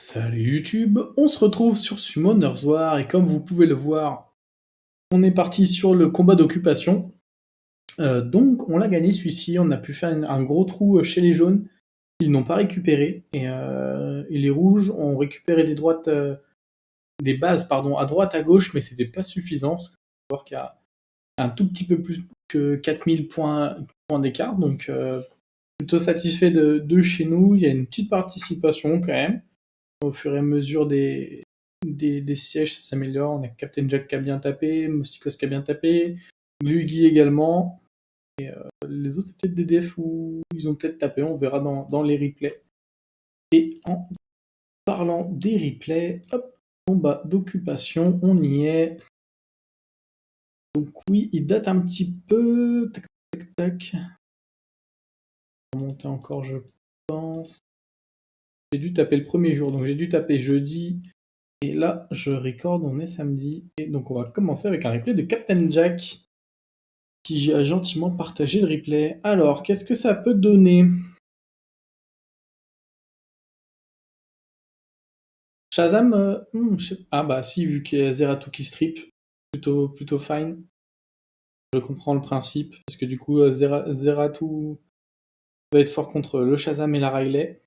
Salut YouTube, on se retrouve sur Summoner's War et comme vous pouvez le voir, on est parti sur le combat d'occupation. Donc on l'a gagné celui-ci, on a pu faire un gros trou chez les jaunes, ils n'ont pas récupéré, et les rouges ont récupéré des bases pardon, à droite à gauche, mais c'était pas suffisant, parce que faut voir qu'il y a un tout petit peu plus que 4000 points d'écart, donc plutôt satisfait de chez nous, il y a une petite participation quand même. Au fur et à mesure des sièges, ça s'améliore. On a Captain Jack qui a bien tapé, Mostikos qui a bien tapé, Glugi également. Les autres, c'est peut-être des defs où ils ont peut-être tapé, on verra dans les replays. Et en parlant des replays, hop, combat d'occupation, on y est. Donc oui, il date un petit peu. Tac, tac, tac. On va monter encore, je pense. J'ai dû taper le premier jour, donc j'ai dû taper jeudi. Et là, je record, on est samedi. Et donc, on va commencer avec un replay de Captain Jack, qui a gentiment partagé le replay. Alors, qu'est-ce que ça peut donner? Shazam, ah bah si, vu qu'il y a Zeratou qui strip, plutôt fine. Je comprends le principe, parce que du coup, Zeratou va être fort contre le Shazam et la Riley.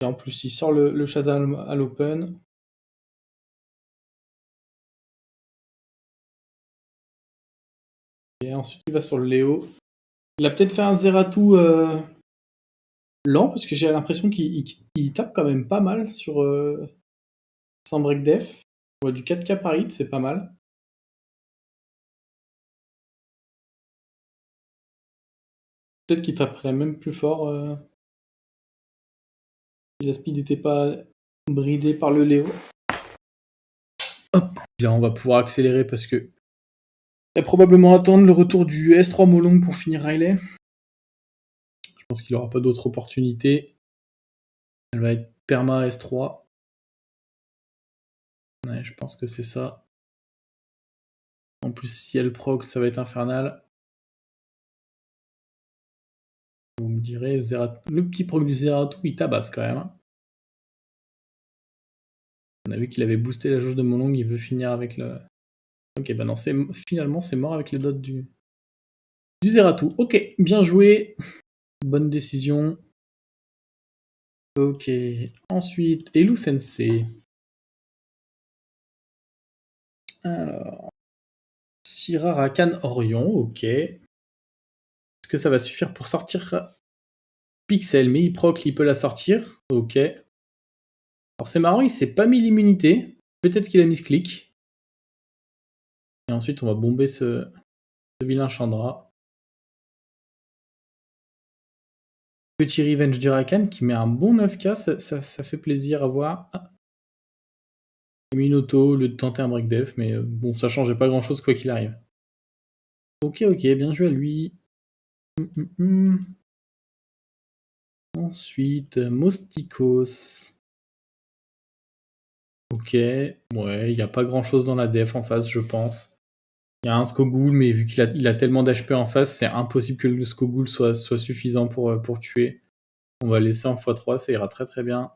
Et en plus, il sort le Shazam à l'open. Et ensuite, il va sur le Léo. Il a peut-être fait un Zeratou lent, parce que j'ai l'impression qu'il tape quand même pas mal sans break def. Ouais, du 4K par hit, c'est pas mal. Peut-être qu'il taperait même plus fort si la speed n'était pas bridée par le Léo. Hop, là on va pouvoir accélérer parce que il va probablement attendre le retour du S3 Molong pour finir Riley. Je pense qu'il n'aura pas d'autre opportunité. Elle va être perma S3. Ouais, je pense que c'est ça. En plus, si elle proc, ça va être infernal. Vous me direz, le petit proc du Zeratou, il tabasse quand même. On a vu qu'il avait boosté la jauge de Molong, il veut finir avec le... Ok, bah non, finalement c'est mort avec les dots du Zeratou. Ok, bien joué. Bonne décision. Ok, ensuite, Elu Sensei. Alors, Sira Rakan Orion, ok. Est-ce que ça va suffire pour sortir Pixel? Mais il proc, il peut la sortir. Ok. Alors c'est marrant, il s'est pas mis l'immunité. Peut-être qu'il a mis ce clic. Et ensuite, on va bomber ce vilain Chandra. Petit revenge du Rakan qui met un bon 9k, ça fait plaisir à voir. Ah. Il a mis une auto au lieu de tenter un break def, mais bon, ça changeait pas grand-chose quoi qu'il arrive. Ok, bien joué à lui. Ensuite, Mostikos. Ok, ouais, il n'y a pas grand chose dans la def en face, je pense. Il y a un Skogul, mais vu qu'il a tellement d'HP en face, c'est impossible que le Skogul soit suffisant pour tuer. On va laisser en x3, ça ira très très bien.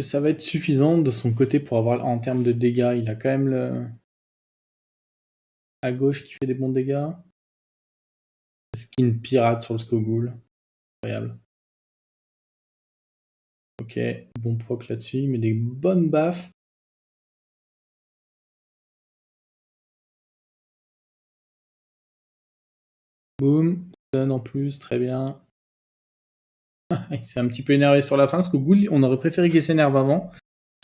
Ça va être suffisant de son côté pour avoir, en termes de dégâts, il a quand même le... à gauche qui fait des bons dégâts. Skin pirate sur le Skogul. Incroyable. Ok, bon proc là-dessus, mais des bonnes baffes. Boum, stun en plus, très bien. Il s'est un petit peu énervé sur la fin, parce qu'au goût, on aurait préféré qu'il s'énerve avant.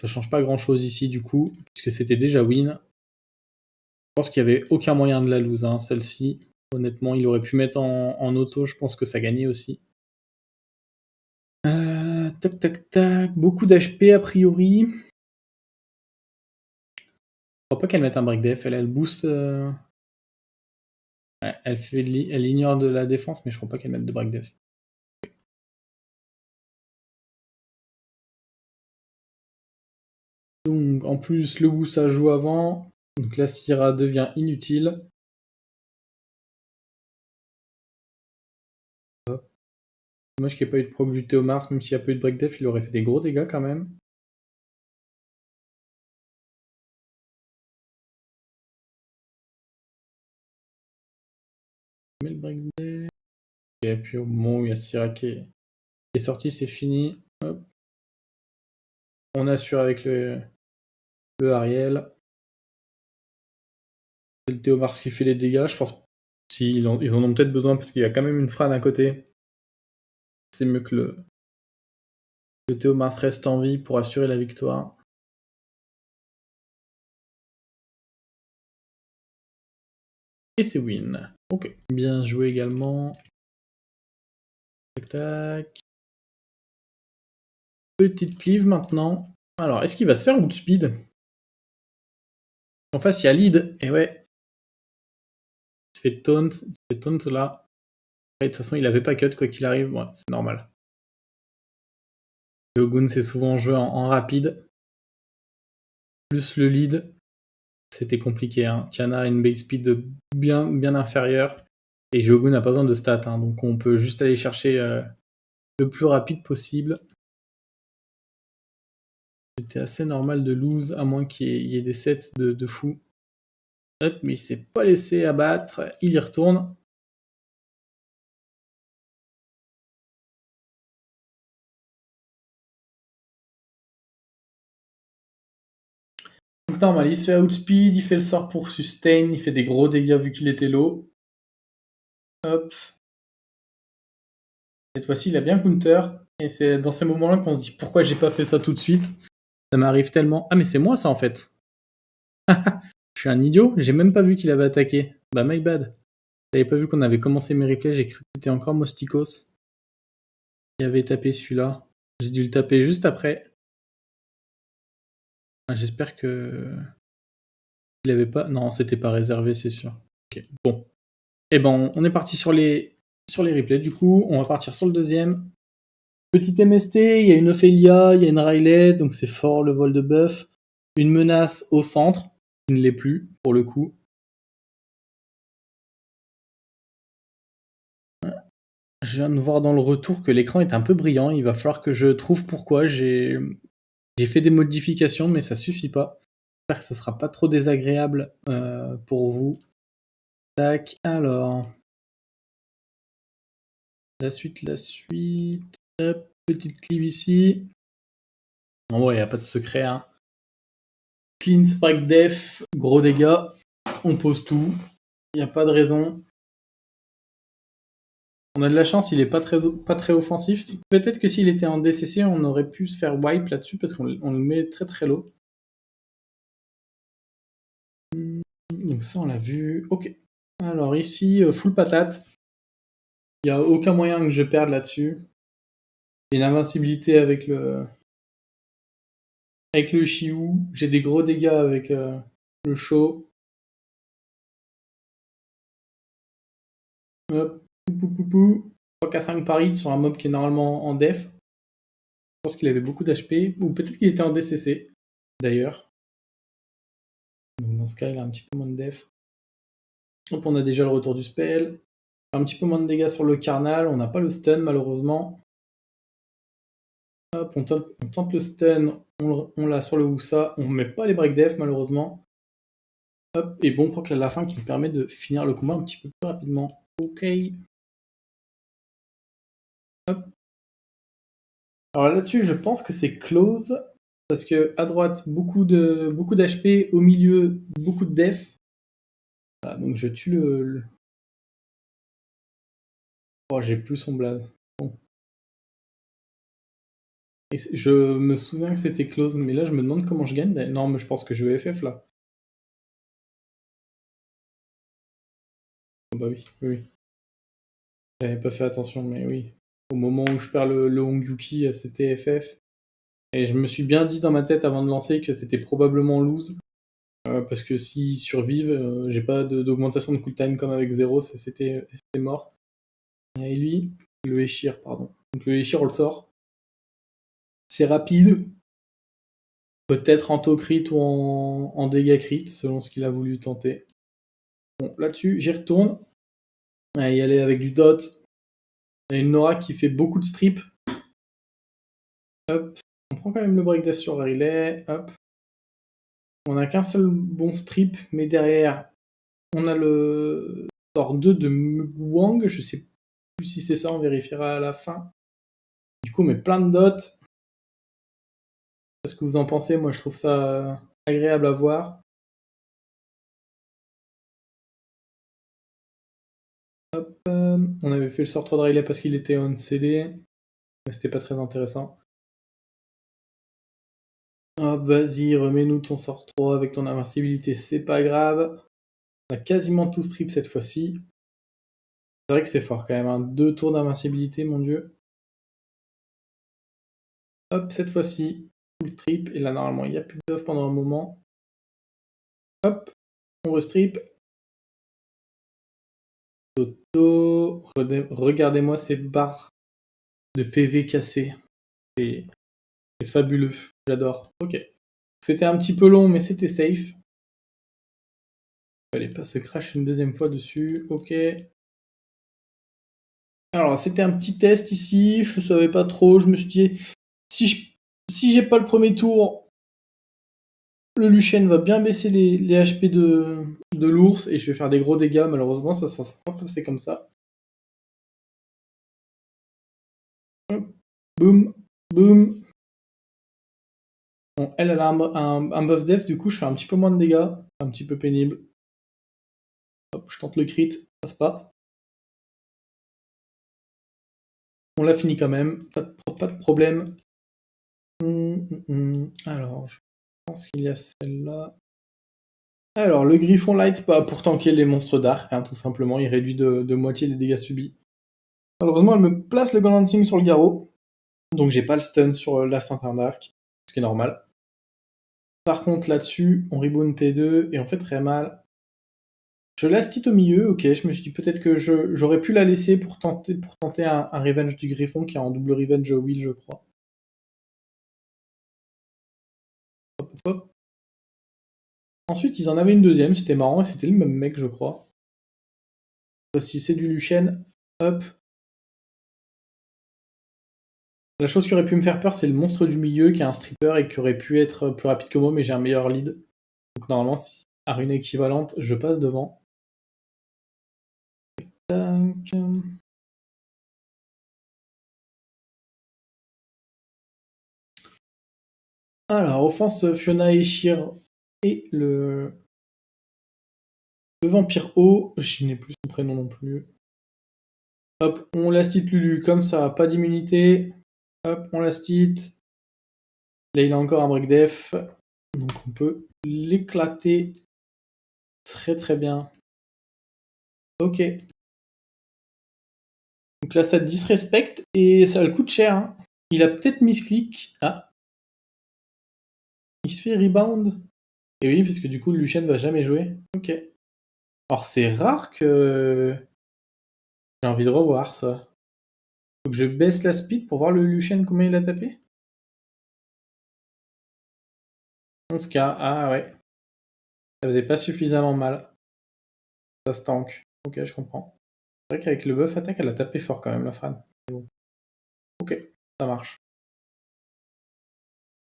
Ça change pas grand chose ici du coup, puisque c'était déjà win. Je pense qu'il n'y avait aucun moyen de la lose, hein, celle-ci. Honnêtement, il aurait pu mettre en auto, je pense que ça gagnait aussi. Tac tac tac, beaucoup d'HP a priori. Je crois pas qu'elle mette un break def, elle boost. Ouais, elle ignore de la défense, mais je crois pas qu'elle mette de break def. Donc en plus le boost ça joue avant, donc la Syrah devient inutile. Dommage qu'il n'y ait pas eu de proc du Théomars, même s'il n'y a pas eu de break def, il aurait fait des gros dégâts quand même. Mais le break def. Et puis au moment où il y a Syrah qui est sorti, c'est fini. Hop. On assure avec le Ariel. C'est le Théomars qui fait les dégâts, je pense. Ils en ont peut-être besoin parce qu'il y a quand même une Fran à côté. C'est mieux que le Théomars reste en vie pour assurer la victoire. Et c'est win. Ok. Bien joué également. Tac tac. Petite cleave maintenant. Alors, est-ce qu'il va se faire outspeed? En face, il y a lead. Et ouais. Il se fait taunt là. Et de toute façon, il avait pas cut quoi qu'il arrive. Ouais, c'est normal. Le Gun, c'est souvent joué en rapide. Plus le lead. C'était compliqué. Hein. Tiana a une base speed bien inférieure. Et Jogun n'a pas besoin de stats. Hein, donc on peut juste aller chercher le plus rapide possible. C'était assez normal de lose, à moins qu'il y ait des sets de fou. Hop, mais il s'est pas laissé abattre. Il y retourne. Donc normal, il se fait outspeed, il fait le sort pour sustain, il fait des gros dégâts vu qu'il était low. Hop. Cette fois-ci, il a bien counter. Et c'est dans ces moments-là qu'on se dit pourquoi j'ai pas fait ça tout de suite. Ça m'arrive tellement. Ah mais c'est moi ça en fait. Je suis un idiot, j'ai même pas vu qu'il avait attaqué. Bah my bad. J'avais pas vu qu'on avait commencé mes replays, j'ai cru que c'était encore Mostikos qui avait tapé celui-là. J'ai dû le taper juste après. Ah, j'espère que... Il avait pas... Non, c'était pas réservé, c'est sûr. Ok, bon. Et ben, on est parti sur les replays. Du coup, on va partir sur le deuxième. Petit MST, il y a une Ophelia, il y a une Riley, donc c'est fort le vol de buff. Une menace au centre, qui ne l'est plus, pour le coup. Je viens de voir dans le retour que l'écran est un peu brillant. Il va falloir que je trouve pourquoi. J'ai fait des modifications, mais ça suffit pas. J'espère que ça sera pas trop désagréable pour vous. Tac, alors. La suite. Hop, petite clip ici. En vrai, il n'y a pas de secret. Hein. Clean Spike Def, gros dégâts. On pose tout. Il n'y a pas de raison. On a de la chance, il est pas très offensif. Peut-être que s'il était en DCC, on aurait pu se faire wipe là-dessus parce qu'on le met très très low. Donc ça, on l'a vu. Ok. Alors ici, full patate. Il n'y a aucun moyen que je perde là-dessus. J'ai une invincibilité avec le Shiou. J'ai des gros dégâts avec le Show. Hop. Pou. 3K5 paris sur un mob qui est normalement en def. Je pense qu'il avait beaucoup d'HP. Ou peut-être qu'il était en DCC, d'ailleurs. Donc dans ce cas, il a un petit peu moins de def. Hop, on a déjà le retour du spell. Un petit peu moins de dégâts sur le Carnal. On n'a pas le stun, malheureusement. Hop, on tente le stun. On l'a sur le Wusa. On met pas les break def, malheureusement. Hop, et bon proc à la fin qui me permet de finir le combat un petit peu plus rapidement. Ok. Hop. Alors là-dessus, je pense que c'est close. Parce que à droite, beaucoup d'HP. Au milieu, beaucoup de def. Voilà, donc je tue le... Oh, j'ai plus son blaze. Bon. Et je me souviens que c'était close, mais là je me demande comment je gagne. Non, mais je pense que je vais FF là. Oh, bah oui. J'avais pas fait attention, mais oui. Au moment où je perds le Hongyuki, c'était FF. Et je me suis bien dit dans ma tête avant de lancer que c'était probablement lose. Parce que s'ils survivent, j'ai pas d'augmentation de cooltime comme avec 0, c'était mort. Et lui, le Eshir, pardon. Donc le Eshir, on le sort. C'est rapide. Peut-être en taux crit ou en dégâts crit, selon ce qu'il a voulu tenter. Bon, là-dessus, j'y retourne. Ouais, y aller avec du dot. Il y a une Nora qui fait beaucoup de strips. Hop. On prend quand même le breakdeath sur Riley. Hop. On n'a qu'un seul bon strip, mais derrière, on a le sort 2 de Wang. Je sais plus si c'est ça, on vérifiera à la fin. Du coup, on met plein de dots. Qu'est-ce que vous en pensez? Moi, je trouve ça agréable à voir. Hop, on avait fait le sort 3 de Riley parce qu'il était on CD, mais c'était pas très intéressant. Hop, vas-y, remets-nous ton sort 3 avec ton invincibilité, c'est pas grave. On a quasiment tout strip cette fois-ci. C'est vrai que c'est fort quand même, hein. 2 tours d'invincibilité, mon dieu. Hop, cette fois-ci, full strip, et là normalement il n'y a plus de buff pendant un moment. Hop, on restrip. Toto, regardez-moi ces barres de PV cassées. C'est fabuleux, j'adore. Ok. C'était un petit peu long, mais c'était safe. Fallait pas se crash une deuxième fois dessus. Ok. Alors, c'était un petit test ici. Je savais pas trop. Je me suis dit, si j'ai pas le premier tour, le Lucian va bien baisser les HP de l'ours et je vais faire des gros dégâts. Malheureusement, ça s'est pas passé comme ça. Boum, boum. Bon, elle a un buff def, du coup, je fais un petit peu moins de dégâts. Un petit peu pénible. Hop, je tente le crit, ça passe pas. On l'a fini quand même, pas de problème. Alors, je pense qu'il y a celle-là. Alors, le Griffon Light, bah, pour tanker les monstres dark, hein, tout simplement, il réduit de moitié les dégâts subis. Malheureusement, elle me place le Gun sur le garrot, donc j'ai pas le stun sur la Saint Dark, ce qui est normal. Par contre, là-dessus, on reboot T2, et en fait, très mal. Je laisse Tite au milieu, ok, je me suis dit peut-être que j'aurais pu la laisser pour tenter un revenge du Griffon, qui est en double revenge Will, je crois. Hop, hop, hop. Ensuite, ils en avaient une deuxième, c'était marrant, et c'était le même mec, je crois. Si c'est du Lucian, hop. La chose qui aurait pu me faire peur, c'est le monstre du milieu, qui est un stripper, et qui aurait pu être plus rapide que moi, mais j'ai un meilleur lead. Donc normalement, à une équivalente, je passe devant. Tac. Alors, offense Fiona et Shir et le vampire haut, je n'ai plus son prénom non plus. Hop, on last hit Lulu comme ça, pas d'immunité. Hop, on last hit. Là, il a encore un break def, donc on peut l'éclater très très bien. Ok. Donc là, ça disrespecte et ça le coûte cher. Hein. Il a peut-être misclick. Ah. Il se fait rebound. Et oui, parce que du coup, Lucian va jamais jouer. Ok. Alors, c'est rare que j'ai envie de revoir ça. Faut que je baisse la speed pour voir le Lucian combien il a tapé. 11k. Ah ouais. Ça faisait pas suffisamment mal. Ça se tank. Ok, je comprends. C'est vrai qu'avec le buff attaque, elle a tapé fort quand même, la Fran. Bon. Ok, ça marche.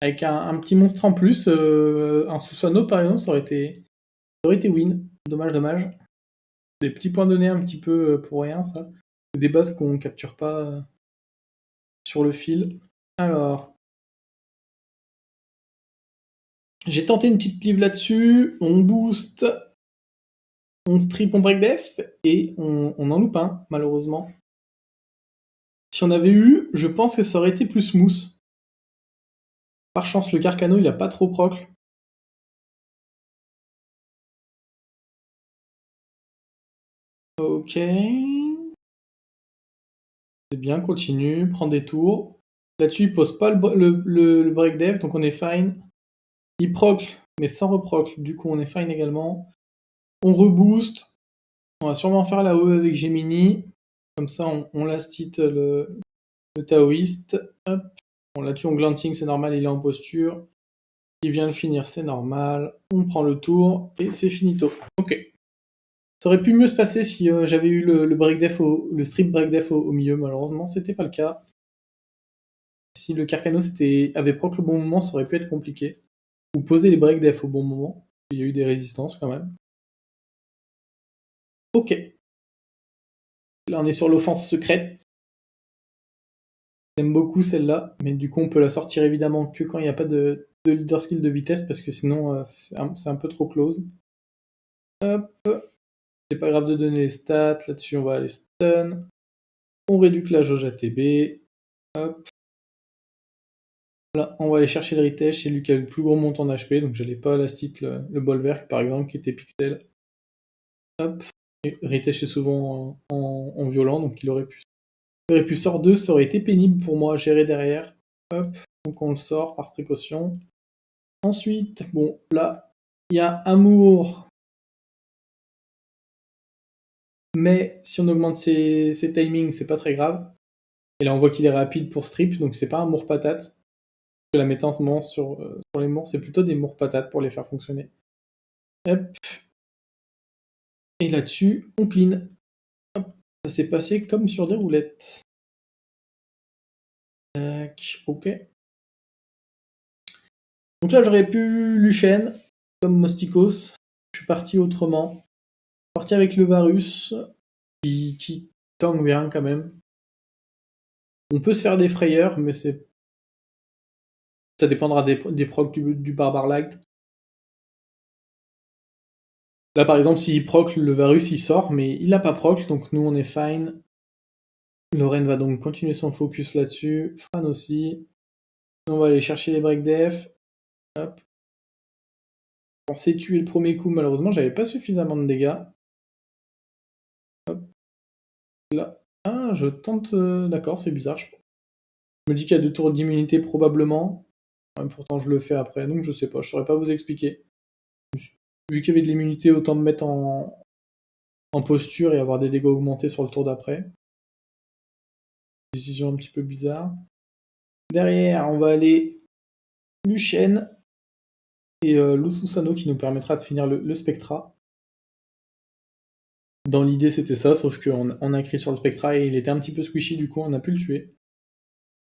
Avec un petit monstre en plus, un Susano par exemple, ça aurait été win. Dommage, dommage. Des petits points donnés un petit peu pour rien, ça. Des bases qu'on capture pas sur le fil. Alors. J'ai tenté une petite cleave là-dessus. On boost. On strip, on break def. Et on en loupe un, malheureusement. Si on avait eu, je pense que ça aurait été plus smooth. Par chance, le Carcano, il a pas trop proc. Ok. C'est bien, continue, prend des tours. Là-dessus, il pose pas le break dev, donc on est fine. Il proc, mais sans reproc, du coup on est fine également. On reboost. On va sûrement faire la E avec Gemini. Comme ça, on last hit le Taoïste. Hop. Bon, là-dessus, on glancing, c'est normal, il est en posture. Il vient de finir, c'est normal. On prend le tour et c'est finito. Ok. Ça aurait pu mieux se passer si j'avais eu le break def le strip break def au milieu. Malheureusement, c'était pas le cas. Si le Carcano avait proc le bon moment, ça aurait pu être compliqué. Ou poser les break def au bon moment. Il y a eu des résistances quand même. Ok. Là, on est sur l'offense secrète. J'aime beaucoup celle-là, mais du coup, on peut la sortir évidemment que quand il n'y a pas de leader skill de vitesse, parce que sinon, c'est un peu trop close. Hop. C'est pas grave de donner les stats. Là-dessus, on va aller stun. On réduit la jauge ATB. Hop. Là, on va aller chercher le Ritesh, c'est lui qui a le plus gros montant d'HP, donc je n'allais pas à la stit le Bolverk par exemple, qui était pixel. Hop. Et Ritesh est souvent en violent, donc il aurait pu sort 2, ça aurait été pénible pour moi à gérer derrière. Hop. Donc on le sort par précaution. Ensuite, bon, là, il y a Amour. Mais si on augmente ses timings, c'est pas très grave. Et là, on voit qu'il est rapide pour strip, donc c'est pas un Mour patate. La métence sur les Mours, c'est plutôt des Mours patates pour les faire fonctionner. Hop. Et là-dessus, on clean. Hop. Ça s'est passé comme sur des roulettes. Tac, ok. Donc là, j'aurais pu Luchen, comme Mostikos. Je suis parti autrement. Parti avec le Varus, qui tank bien quand même. On peut se faire des frayeurs, mais ça dépendra des procs du Barbare Light. Là, par exemple, s'il proc, le Varus, il sort, mais il n'a pas proc, donc nous, on est fine. Lorraine va donc continuer son focus là-dessus. Fran aussi. On va aller chercher les break def. Hop. Je pensais tuer le premier coup, malheureusement, j'avais pas suffisamment de dégâts. Hop. Là. Ah, je tente... D'accord, c'est bizarre. Je me dis qu'il y a 2 tours d'immunité, probablement. Ouais, pourtant, je le fais après, donc je sais pas. Je saurais pas vous expliquer. Vu qu'il y avait de l'immunité, autant me mettre en posture et avoir des dégâts augmentés sur le tour d'après. Décision un petit peu bizarre. Derrière, on va aller Luchen et Lususano qui nous permettra de finir le Spectra. Dans l'idée, c'était ça, sauf qu'on a crit sur le Spectra et il était un petit peu squishy, du coup, on a pu le tuer.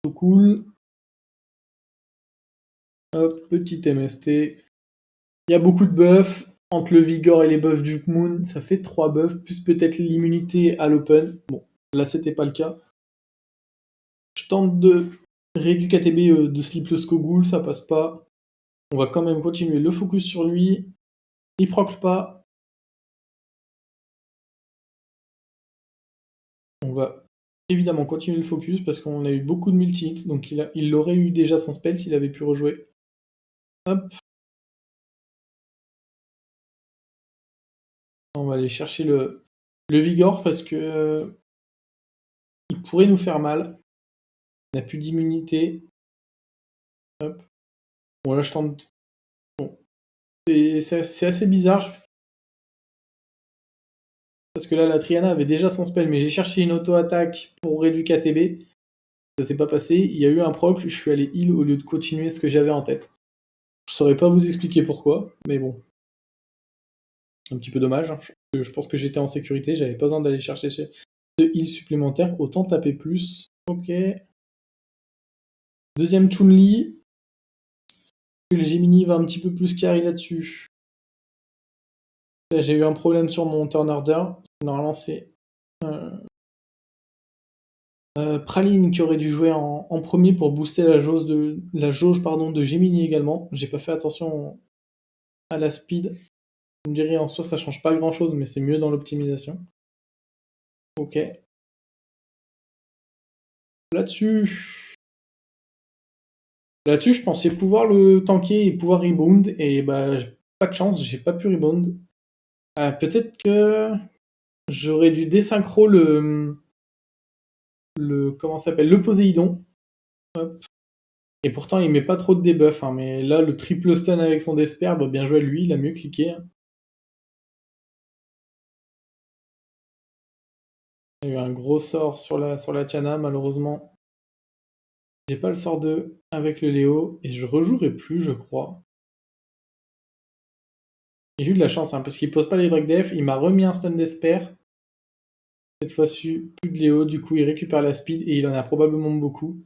Tout cool. Hop, petit MST. Il y a beaucoup de buffs. Entre le Vigor et les buffs du Moon, ça fait 3 buffs, plus peut-être l'immunité à l'open. Bon, là, c'était pas le cas. Je tente de réduire KTB de slip le Skogul, ça passe pas. On va quand même continuer le focus sur lui. Il proc pas. On va évidemment continuer le focus parce qu'on a eu beaucoup de multi-hits, donc il aurait eu déjà son spell s'il avait pu rejouer. Hop. On va aller chercher le Vigor parce que il pourrait nous faire mal. On n'a plus d'immunité. Hop. Bon là je tente. Bon. C'est assez bizarre. Parce que là la Triana avait déjà son spell, mais j'ai cherché une auto-attaque pour réduire KTB. Ça s'est pas passé. Il y a eu un proc, je suis allé heal au lieu de continuer ce que j'avais en tête. Je saurais pas vous expliquer pourquoi, mais bon. Un petit peu dommage. Je pense que j'étais en sécurité, j'avais pas besoin d'aller chercher de heal supplémentaire, autant taper plus. Ok. Deuxième Chun-Li. Le Gemini va un petit peu plus carry là-dessus. Là, j'ai eu un problème sur mon turn order. Normalement, c'est Praline qui aurait dû jouer en premier pour booster la jauge de Gemini également. J'ai pas fait attention à la speed. Vous me direz, en soi, ça change pas grand-chose, mais c'est mieux dans l'optimisation. Ok. Là-dessus, je pensais pouvoir le tanker et pouvoir rebound, et bah, pas de chance, j'ai pas pu rebound. Peut-être que j'aurais dû désynchro comment ça s'appelle, le Poséidon. Hop. Et pourtant, il met pas trop de debuff, hein, mais là, le triple stun avec son Despair, bah, bien joué à lui, il a mieux cliqué. Hein. Il y a eu un gros sort sur la Tiana, malheureusement. J'ai pas le sort 2 avec le Léo, et je rejouerai plus, je crois. Et j'ai eu de la chance, hein, parce qu'il pose pas les break def, il m'a remis un stun d'Esper. Cette fois-ci, plus de Léo, du coup il récupère la speed et il en a probablement beaucoup.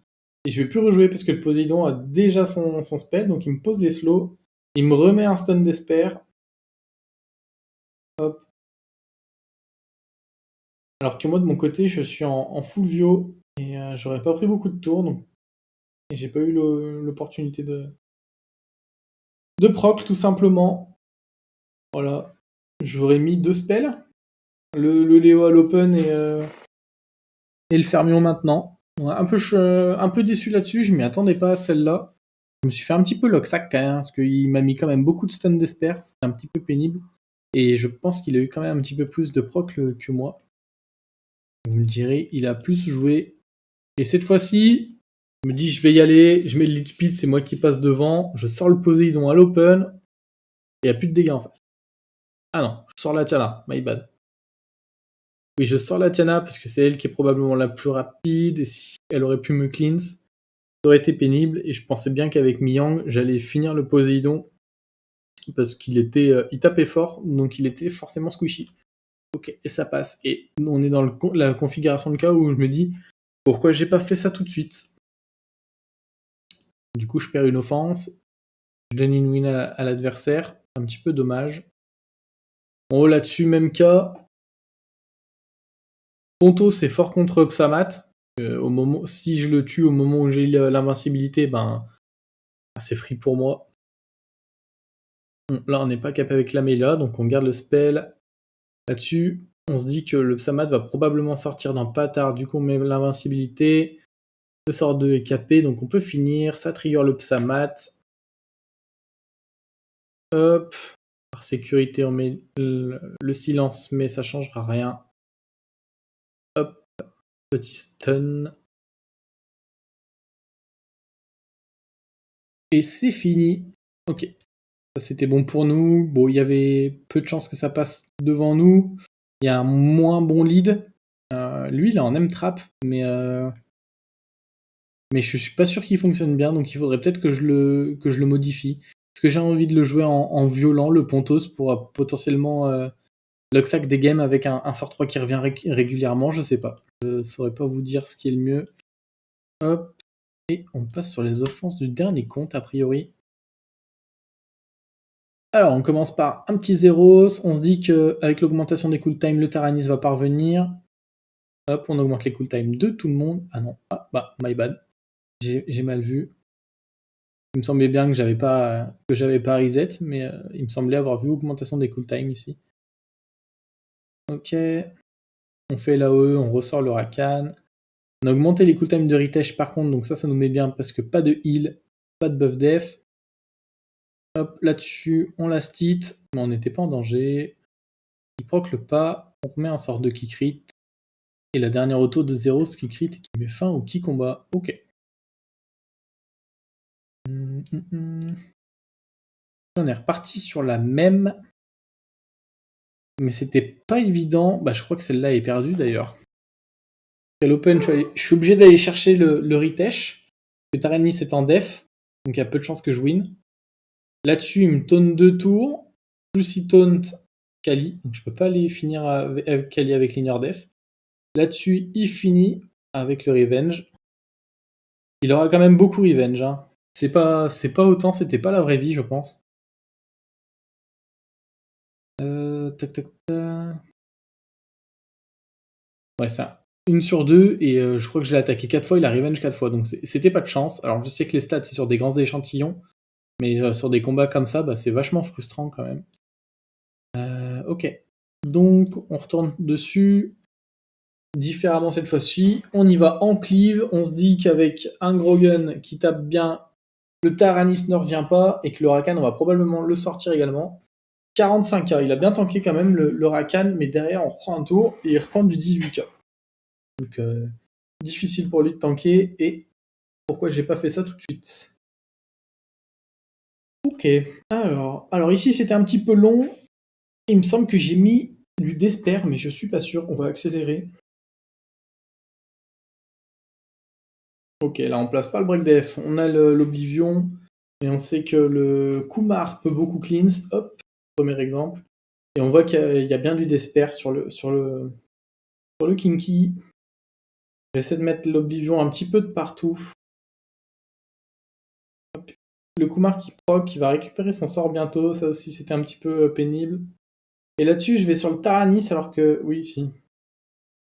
Et je vais plus rejouer parce que le Poséidon a déjà son spell, donc il me pose les slows. Il me remet un stun d'Esper. Hop. Alors que moi de mon côté, je suis en full Vio et j'aurais pas pris beaucoup de tours, donc et j'ai pas eu l'opportunité de proc tout simplement. Voilà. J'aurais mis 2 spells. Le Léo à l'open et le Fermion maintenant. Ouais, un peu déçu là-dessus, je m'y attendais pas à celle-là. Je me suis fait un petit peu locksack quand même, parce qu'il m'a mis quand même beaucoup de stun d'esper, c'était un petit peu pénible. Et je pense qu'il a eu quand même un petit peu plus de proc que moi. Vous me direz, il a plus joué. Et cette fois-ci, je me dis, je vais y aller, je mets le lead speed, c'est moi qui passe devant, je sors le Poséidon à l'open, et il n'y a plus de dégâts en face. Ah non, je sors la Tiana, my bad. Oui, je sors la Tiana parce que c'est elle qui est probablement la plus rapide, et si elle aurait pu me cleanse, ça aurait été pénible, et je pensais bien qu'avec Miyang, j'allais finir le Poséidon, parce qu'il était, il tapait fort, donc il était forcément squishy. Ok, et ça passe. Et on est dans la configuration de cas où je me dis, pourquoi j'ai pas fait ça tout de suite? Du coup, je perds une offense, je donne une win à l'adversaire, un petit peu dommage. Bon, là-dessus, même cas, Ponto c'est fort contre Psamat. Si je le tue au moment où j'ai l'invincibilité, ben c'est free pour moi. Bon, là, on n'est pas capé avec la Mela, donc on garde le spell. Là-dessus, on se dit que le Psamat va probablement sortir dans pas tard, du coup on met l'invincibilité. Le sort 2 est capé, donc on peut finir. Ça trigger le Psamat. Hop. Par sécurité, on met le silence, mais ça changera rien. Hop. Petit stun. Et c'est fini. Ok. Ça c'était bon pour nous. Bon, il y avait peu de chances que ça passe devant nous. Il y a un moins bon lead. Lui, il est en M-Trap, mais je suis pas sûr qu'il fonctionne bien, donc il faudrait peut-être que je le modifie. Est-ce que j'ai envie de le jouer en violent, le Pontos, pour potentiellement Luxac des games avec un sort 3 qui revient régulièrement? Je sais pas. Je saurais pas vous dire ce qui est le mieux. Hop. Et on passe sur les offenses du dernier compte, a priori. Alors, on commence par un petit Zéros. On se dit qu'avec l'augmentation des cooltime, le Taranis va parvenir. Hop, on augmente les cooltime de tout le monde. Ah non, my bad. J'ai mal vu. Il me semblait bien que j'avais pas reset, mais il me semblait avoir vu augmentation des cooltime ici. Ok. On fait l'AOE, on ressort le Rakan. On a augmenté les cooltime de Ritesh par contre, donc ça nous met bien parce que pas de heal, pas de buff def. Hop, là-dessus, on la stit, mais on n'était pas en danger. Il proc le pas, on remet un sort de qui crit. Et la dernière auto de 0, ce qui crit et qui met fin au petit combat. Ok. On est reparti sur la même. Mais c'était pas évident. Bah, je crois que celle-là est perdue d'ailleurs. À l'open, je suis obligé d'aller chercher le Ritesh. Le Taranis est en def, donc il y a peu de chances que je win. Là-dessus, il me taunt 2 tours. Plus il taunt Kali, donc je peux pas aller finir avec Kali avec Linear Def. Là-dessus, il finit avec le Revenge. Il aura quand même beaucoup Revenge. Hein. C'est pas autant, c'était pas la vraie vie, je pense. Tac, tac, tac. Ouais, ça. 1 sur 2, et je crois que je l'ai attaqué 4 fois, il a Revenge 4 fois, donc c'était pas de chance. Alors je sais que les stats, c'est sur des grands échantillons, mais sur des combats comme ça, bah, c'est vachement frustrant quand même. Ok. Donc, on retourne dessus. Différemment cette fois-ci. On y va en cleave. On se dit qu'avec un Grogan qui tape bien, le Taranis ne revient pas et que le Rakan, on va probablement le sortir également. 45k, il a bien tanké quand même le Rakan, mais derrière on reprend un tour et il reprend du 18k. Donc difficile pour lui de tanker, et pourquoi j'ai pas fait ça tout de suite. Ok, alors ici c'était un petit peu long. Il me semble que j'ai mis du Desper, mais je suis pas sûr, on va accélérer. Ok, là on place pas le break def, on a l'Oblivion, et on sait que le Kumar peut beaucoup cleanse. Hop, premier exemple. Et on voit qu'il y a bien du Despair sur le Kinky. J'essaie de mettre l'Oblivion un petit peu de partout. Hop. Le Kumar qui proc, qui va récupérer son sort bientôt, ça aussi c'était un petit peu pénible. Et là-dessus, je vais sur le Taranis, alors que... Oui, si.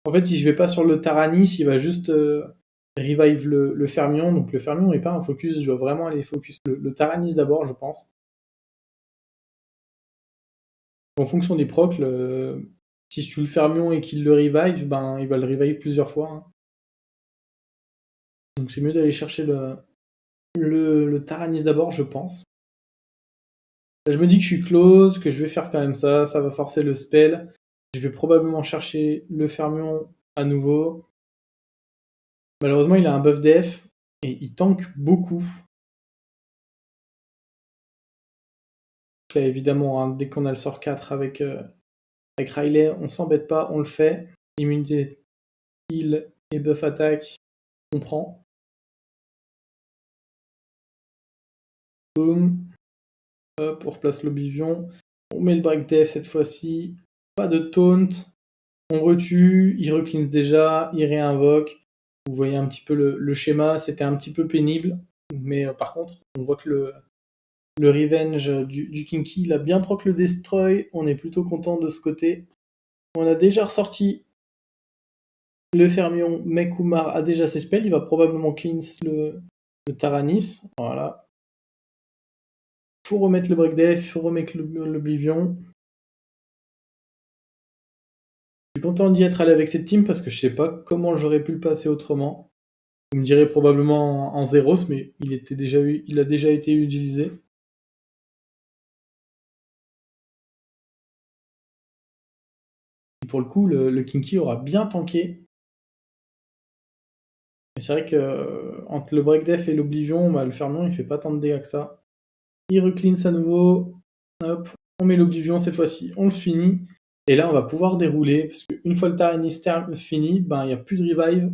En fait, si je vais pas sur le Taranis, il va juste revive le Fermion. Donc le Fermion n'est pas un focus, je dois vraiment aller focus le Taranis d'abord, je pense. En fonction des procs, si je tue le Fermion et qu'il le revive, ben, il va le revive plusieurs fois. Hein. Donc c'est mieux d'aller chercher le Taranis d'abord, je pense. Là, je me dis que je suis close, que je vais faire quand même ça va forcer le spell. Je vais probablement chercher le Fermion à nouveau. Malheureusement, il a un buff def et il tank beaucoup. Là, évidemment, hein, dès qu'on a le sort 4 avec Riley, on s'embête pas, on le fait. Immunité, heal et buff attaque, on prend. Boom. Hop, on replace l'Oblivion. On met le Break Def cette fois-ci. Pas de taunt. On retue, il recline déjà, il réinvoque. Vous voyez un petit peu le schéma, c'était un petit peu pénible. Mais par contre, on voit que le revenge du Kinky, il a bien proc le destroy. On est plutôt content de ce côté. On a déjà ressorti le Fermion. Mekumar a déjà ses spells. Il va probablement cleanse le Taranis. Voilà. Faut remettre le break def, faut remettre l'Oblivion. Je suis content d'y être allé avec cette team parce que je sais pas comment j'aurais pu le passer autrement. Vous me direz probablement en Zeros, mais il a déjà été utilisé. Et pour le coup, le Kinky aura bien tanké. Mais c'est vrai que entre le break def et l'Oblivion, bah, le Fermion il fait pas tant de dégâts que ça. Il recleanse à nouveau. Hop, on met l'Oblivion cette fois-ci, on le finit. Et là, on va pouvoir dérouler, parce qu'une fois le Taranis fini, ben, il n'y a plus de revive,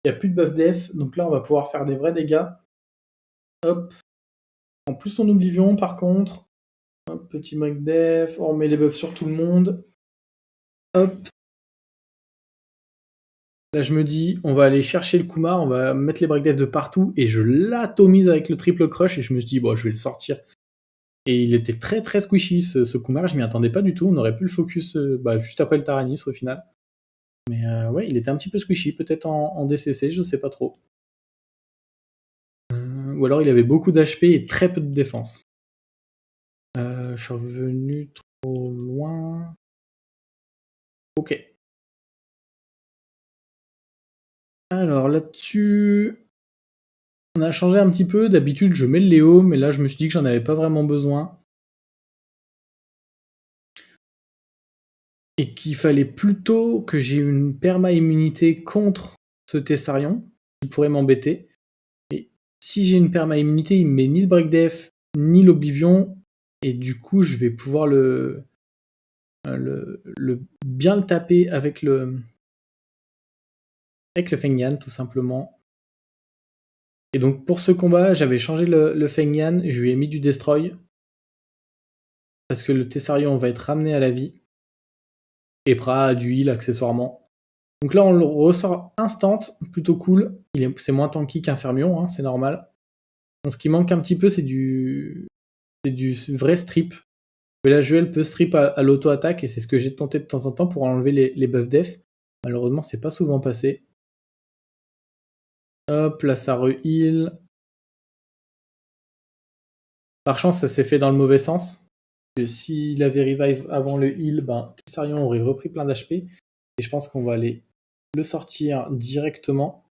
il n'y a plus de buff def, donc là, on va pouvoir faire des vrais dégâts. Hop. En plus, son Oblivion, par contre. Hop, petit break def, on remet les buffs sur tout le monde. Hop. Là, je me dis, on va aller chercher le Kumar, on va mettre les break def de partout, et je l'atomise avec le triple crush, et je me dis, bon, je vais le sortir. Et il était très très squishy, ce Kumar, je m'y attendais pas du tout, on aurait pu le focus juste après le Taranis, au final. Mais ouais, il était un petit peu squishy, peut-être en DCC, je sais pas trop. Ou alors il avait beaucoup d'HP et très peu de défense. Je suis revenu trop loin. Ok. Alors là-dessus, on a changé un petit peu. D'habitude, je mets le Léo, mais là, je me suis dit que j'en avais pas vraiment besoin. Et qu'il fallait plutôt que j'ai une perma-immunité contre ce Thessarion, qui pourrait m'embêter. Et si j'ai une perma-immunité, il me met ni le Break Def, ni l'Oblivion, et du coup, je vais pouvoir bien le taper avec le Fengyan, tout simplement. Et donc, pour ce combat, j'avais changé le Fengyan, et je lui ai mis du Destroy, parce que le Thessarion va être ramené à la vie. Et Pra a du heal accessoirement. Donc là, on le ressort instant, plutôt cool. C'est moins tanky qu'un Fermion, hein, c'est normal. Donc, ce qui manque un petit peu, c'est du vrai strip. Mais la Juel peut strip à l'auto-attaque, et c'est ce que j'ai tenté de temps en temps pour enlever les buffs def. Malheureusement, c'est pas souvent passé. Hop, là, ça re-heal. Par chance, ça s'est fait dans le mauvais sens. S'il avait revive avant le heal, ben, Thessarion aurait repris plein d'HP. Et je pense qu'on va aller le sortir directement.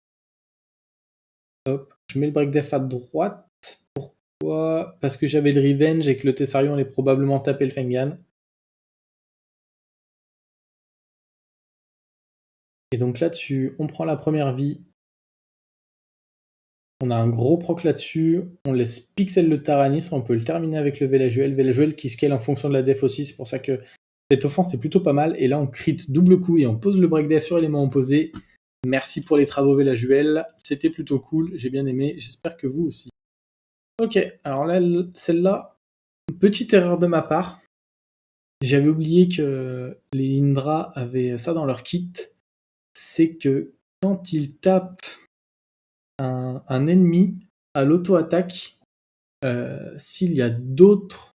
Hop, je mets le break def à droite. Pourquoi? Parce que j'avais le revenge et que le Thessarion allait probablement taper le Fengan. Et donc là-dessus, on prend la première vie. On a un gros proc là-dessus. On laisse pixel le Taranis. On peut le terminer avec le Velajuel. Velajuel qui scale en fonction de la def aussi. C'est pour ça que cette offense est plutôt pas mal. Et là, on crit double coup et on pose le break def sur l'élément opposé. Merci pour les travaux Velajuel. C'était plutôt cool. J'ai bien aimé. J'espère que vous aussi. Ok, alors là, celle-là, petite erreur de ma part. J'avais oublié que les Indra avaient ça dans leur kit, c'est que quand ils tapent un ennemi à l'auto-attaque, s'il y a d'autres,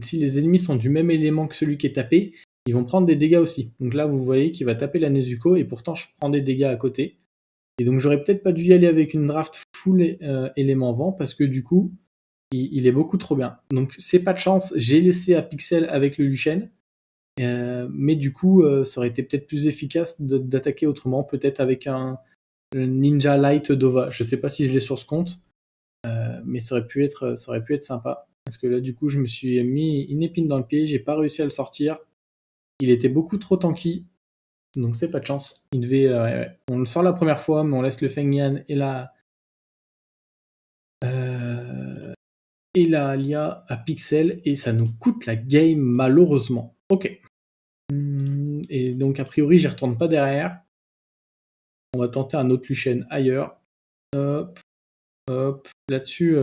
si les ennemis sont du même élément que celui qui est tapé, ils vont prendre des dégâts aussi. Donc là, vous voyez qu'il va taper la Nezuko et pourtant je prends des dégâts à côté. Et donc j'aurais peut-être pas dû y aller avec une draft full élément vent parce que du coup, il est beaucoup trop bien. Donc c'est pas de chance, j'ai laissé à Pixel avec le Luchen. Mais du coup, ça aurait été peut-être plus efficace d'attaquer autrement, peut-être avec un Ninja Light Dova. Je sais pas si je l'ai sur ce compte, mais ça aurait pu être sympa. Parce que là, du coup, je me suis mis une épine dans le pied, j'ai pas réussi à le sortir. Il était beaucoup trop tanky, donc c'est pas de chance. Il devait, on le sort la première fois, mais on laisse le Feng Yan et la Alia à Pixel, et ça nous coûte la game malheureusement. Ok. Et donc a priori, j'y retourne pas derrière. On va tenter un autre Luchen ailleurs. Hop, hop. Là-dessus,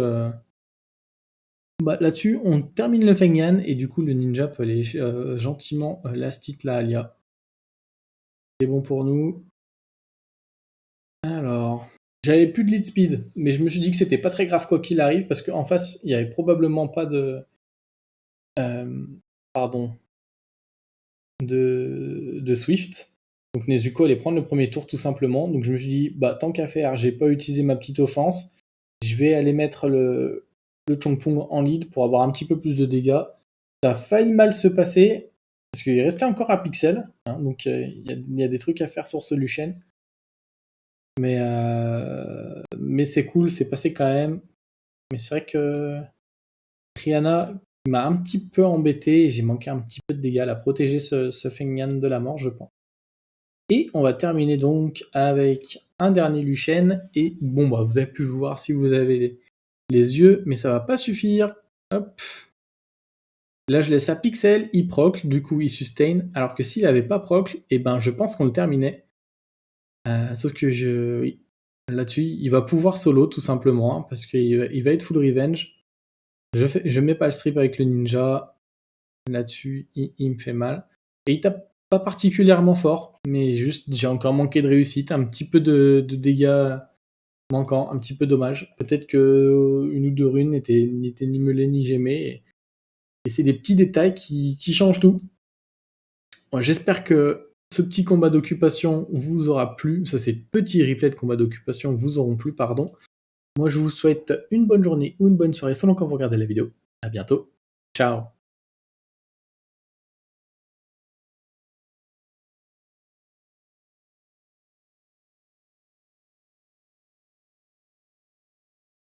là-dessus, on termine le Feng Yan et du coup, le ninja peut aller gentiment last hit la Alia. C'est bon pour nous. Alors, j'avais plus de lead speed, mais je me suis dit que c'était pas très grave quoi qu'il arrive parce qu'en face, il y avait probablement pas de. Pardon. De Swift. Donc Nezuko allait prendre le premier tour tout simplement. Donc je me suis dit, bah tant qu'à faire, j'ai pas utilisé ma petite offense. Je vais aller mettre le Chongpong en lead pour avoir un petit peu plus de dégâts. Ça a failli mal se passer, parce qu'il restait encore à pixel, hein, donc il y a des trucs à faire sur ce Luchen. Mais c'est cool, c'est passé quand même. Mais c'est vrai que Triana m'a un petit peu embêté et j'ai manqué un petit peu de dégâts. Elle a protégé ce Feng Yan de la mort, je pense. Et on va terminer donc avec un dernier Luchen. Et bon, bah, vous avez pu voir si vous avez les yeux, mais ça va pas suffire. Hop. Là, je laisse à Pixel, il proc, du coup, il sustain. Alors que s'il avait pas proc, et ben, je pense qu'on le terminait. Sauf que oui. Là-dessus, il va pouvoir solo, tout simplement, hein, parce qu'il va être full revenge. Je mets pas le strip avec le ninja. Là-dessus, il me fait mal. Et il tape pas particulièrement fort, mais juste, j'ai encore manqué de réussite, un petit peu de dégâts manquants, un petit peu dommage. Peut-être que une ou deux runes n'étaient ni mêlées ni gémées. Et c'est des petits détails qui changent tout. Bon, j'espère que ce petit combat d'occupation vous aura plu. Ça, ces petits replays de combat d'occupation vous auront plu, pardon. Moi, je vous souhaite une bonne journée ou une bonne soirée selon quand vous regardez la vidéo. À bientôt. Ciao.